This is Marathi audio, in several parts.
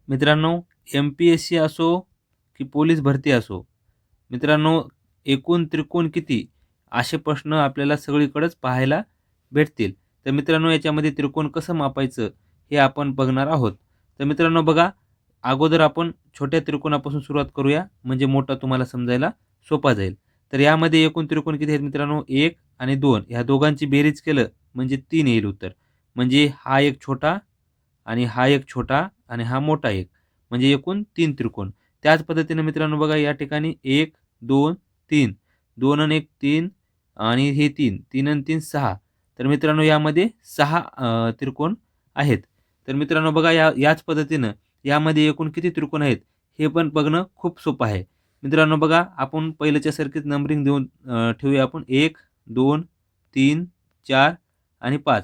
मित्रांनो, एम-पी-एस-सी असो की पोलीस भरती असो, मित्रांनो एकूण त्रिकोण किती? असे प्रश्न आपल्याला सगळीकडेच पाहायला भेटतील. तर मित्रांनो याच्यामध्ये त्रिकोण कसं मापायचं हे आपण बघणार आहोत. तर मित्रांनो बघा, अगोदर आपण छोट्या त्रिकोणापासून सुरुवात करूया, म्हणजे मोठा तुम्हाला समजायला सोपा जाईल. तर यामध्ये एकूण त्रिकोण किती आहेत मित्रांनो? 1 आणि 2 ह्या दोघांची बेरीज केलं म्हणजे 3 येईल उत्तर. म्हणजे हा एक छोटा आणि हा एक छोटा आणि हा मोठा एक, म्हणजे एकूण 3 त्रिकोण. त्याच पद्धतीने मित्रांनो बघा या ठिकाणी 1, 2, 3, 2 आणि 1 3 आणि हे 3, 3 आणि 3 6. तर मित्रांनो यामध्ये 6 त्रिकोण आहेत. तर मित्रांनो बघा याच पद्धतीनं यामध्ये एकूण किती त्रिकोण आहेत हे पण बघणं खूप सोपं आहे. मित्रांनो बघा आपण पहिल्याच्या सारखीच नंबरिंग देऊन ठेवूया आपण 1, 2, 3, 4 आणि 5.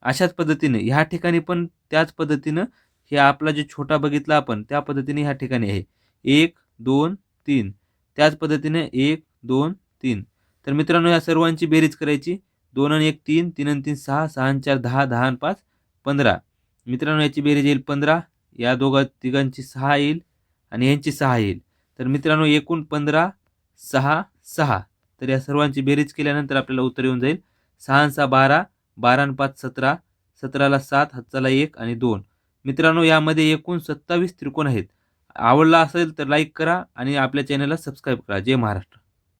अशाच पद्धतीने ह्या ठिकाणी पण त्याच पद्धतीनं हे आपला जो छोटा बघितला आपण त्या पद्धतीने ह्या ठिकाणी आहे. 1, 2, 3. त्याच पद्धतीने 1, 2, 3. तर मित्रांनो या सर्वांची बेरीज करायची. 2 आणि 1 3, 3 आणि 3 6, 6 आणि 4 10, 10 आणि 5 15. मित्रांनो याची बेरीज येईल 15. या तिघांची 6 येईल आणि यांची 6 येईल. तर मित्रांनो एकूण 15, 6, 6. तर या सर्वांची बेरीज केल्यानंतर आपल्याला उत्तर येऊन जाईल 6 आणि 6 12, 12 आणि 5 17, 17ला 7, हातचाला 1 आणि 2. मित्रांनो यामध्ये एकूण 27 त्रिकोण आहेत. आवडला असेल तर लाईक करा आणि आपल्या चॅनलला सबस्क्राईब करा. जय महाराष्ट्र.